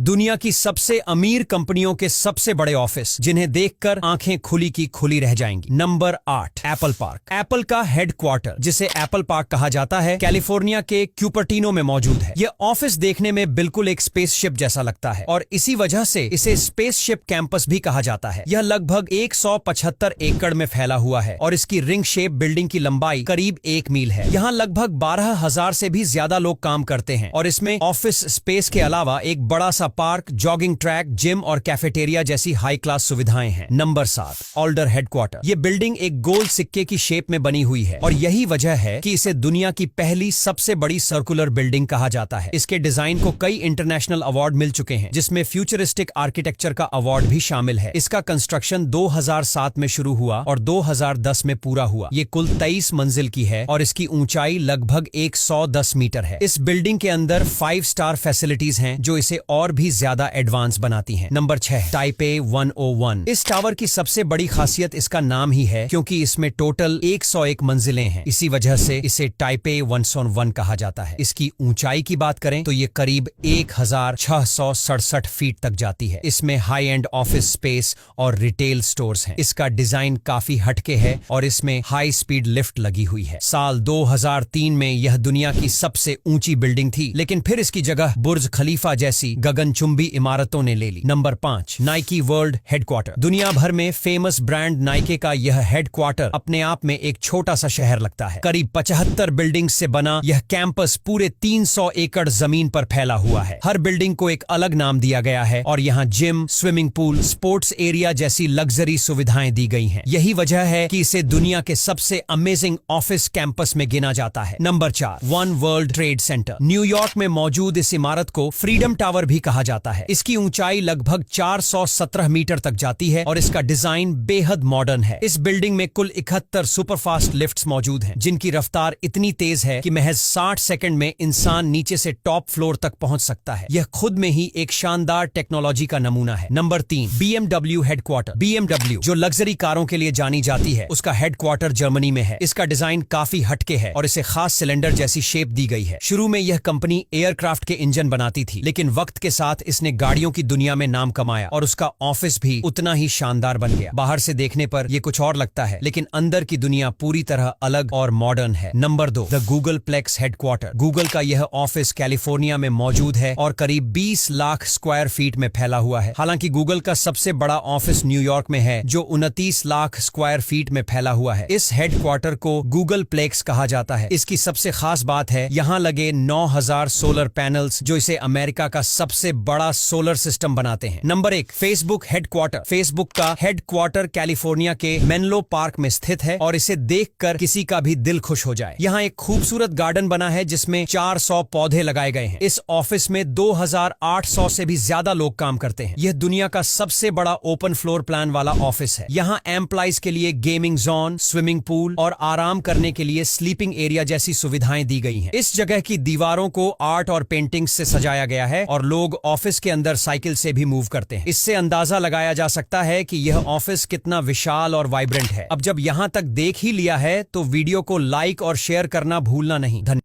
दुनिया की सबसे अमीर कंपनियों के सबसे बड़े ऑफिस जिन्हें देखकर आंखें खुली की खुली रह जाएंगी। Number 8, Apple park. एप्पल का हेडक्वार्टर, जिसे एप्पल पार्क कहा जाता है, कैलिफोर्निया के क्यूपर्टिनो में मौजूद है। यह ऑफिस देखने में बिल्कुल एक स्पेसशिप जैसा लगता है और इसी वजह से इसे स्पेसशिप कैंपस भी कहा जाता है। यह लगभग 175 एकड़ में फैला हुआ है और इसकी रिंग शेप बिल्डिंग की लंबाई करीब 1 मील है। यहाँ लगभग 12,000 से भी ज्यादा लोग काम करते हैं और इसमें ऑफिस स्पेस के अलावा एक बड़ा सा पार्क, जॉगिंग ट्रैक, जिम और कैफेटेरिया जैसी हाई क्लास सुविधाएं हैं। Number 7, older headquarter. ये बिल्डिंग एक गोल सिक्के की शेप में बनी हुई है और यही वजह है कि इसे दुनिया की पहली सबसे बड़ी सर्कुलर बिल्डिंग कहा जाता है। इसके डिजाइन को कई इंटरनेशनल अवार्ड मिल चुके हैं, जिसमें फ्यूचरिस्टिक आर्किटेक्चर का अवार्ड भी शामिल है। इसका कंस्ट्रक्शन 2007 में शुरू हुआ और 2010 में पूरा हुआ। ये कुल 23 मंजिल की है और इसकी ऊंचाई लगभग 110 मीटर है। इस बिल्डिंग के अंदर 5 स्टार फैसिलिटीज हैं जो इसे और भी ज्यादा एडवांस बनाती हैं। Number 6, Taipei 101। इस टावर की सबसे बड़ी खासियत इसका नाम ही है, क्योंकि इसमें टोटल 101 मंजिलें हैं। इसी वजह से इसे टाइपे 101 कहा जाता है। इसकी ऊंचाई की बात करें तो ये करीब 1667 फीट तक जाती है। इसमें हाई एंड ऑफिस स्पेस और रिटेल स्टोर्स हैं। इसका डिजाइन काफी हटके है और इसमें हाई स्पीड लिफ्ट लगी हुई है। साल 2003 में यह दुनिया की सबसे ऊंची बिल्डिंग थी, लेकिन फिर इसकी जगह बुर्ज खलीफा जैसी गगनचुंबी इमारतों ने ले ली। Number 5, Nike world headquarter. दुनिया भर में फेमस ब्रांड नाइके का यह हेडक्वार्टर अपने आप में एक छोटा सा शहर लगता है। करीब 75 बिल्डिंग से बना यह कैंपस पूरे 300 एकड़ जमीन पर फैला हुआ है। हर बिल्डिंग को एक अलग नाम दिया गया है और यहाँ gym, swimming pool, sports area जैसी लग्जरी सुविधाएं दी गई हैं। यही वजह है कि इसे दुनिया के सबसे अमेजिंग ऑफिस कैंपस में गिना जाता है। Number 4, one world trade centre. New York में मौजूद इस इमारत को फ्रीडम टावर भी कहा जाता है। इसकी ऊंचाई लगभग 417 मीटर तक जाती है और इसका डिजाइन बेहद मॉडर्न है। इस बिल्डिंग में कुल 71 सुपरफास्ट लिफ्ट्स मौजूद हैं, जिनकी रफ्तार इतनी तेज है कि महज 60 सेकंड में इंसान नीचे से टॉप फ्लोर तक पहुंच सकता है। यह खुद में ही एक शानदार टेक्नोलॉजी का नमूना है। Number 3, BMW headquarter. BMW, जो लग्जरी कारों के लिए जानी जाती है, उसका हेडक्वार्टर जर्मनी में है। इसका डिजाइन काफी हटके है और इसे खास सिलेंडर जैसी शेप दी गई है। शुरू में यह कंपनी एयरक्राफ्ट के इंजन बनाती थी, लेकिन वक्त के साथ इसने गाड़ियों की दुनिया में नाम कमाया और उसका ऑफिस भी उतना ही शानदार बन गया। बाहर से देखने पर यह कुछ और लगता है, लेकिन अंदर की दुनिया पूरी तरह अलग और मॉडर्न है। Number 2, the Googleplex headquarter. Google का यह ऑफिस कैलिफोर्निया में मौजूद है और करीब 20 लाख स्क्वायर फीट में फैला हुआ है। हालांकि गूगल का सबसे बड़ा ऑफिस न्यूयॉर्क में है, जो 29 लाख स्क्वायर फीट में फैला हुआ है। इस हेडक्वार्टर को गूगल प्लेक्स कहा जाता है। इसकी सबसे खास बात है यहाँ लगे 9000 सोलर पैनल्स, जो इसे अमेरिका का सबसे बड़ा सोलर सिस्टम बनाते हैं। Number 1, Facebook headquarter. फेसबुक का हेडक्वार्टर कैलिफोर्निया के मेनलो पार्क में स्थित है और इसे देखकर किसी का भी दिल खुश हो जाए। यहाँ एक खूबसूरत गार्डन बना है जिसमें 400 पौधे लगाए गए हैं। इस ऑफिस में 2800 से भी ज्यादा लोग काम करते हैं। यह दुनिया का सबसे बड़ा ओपन फ्लोर प्लान वाला ऑफिस है। यहाँ एम्प्लॉइज के लिए गेमिंग जोन, स्विमिंग पूल और आराम करने के लिए स्लीपिंग एरिया जैसी सुविधाएं दी गई हैं। इस जगह की दीवारों को आर्ट और पेंटिंग्स से सजाया गया है और लोग ऑफिस के अंदर साइकिल से भी मूव करते हैं। इससे अंदाजा लगाया जा सकता है कि यह ऑफिस कितना विशाल और वाइब्रेंट है। अब जब यहाँ तक देख ही लिया है तो वीडियो को लाइक और शेयर करना भूलना नहीं। धन्यवाद।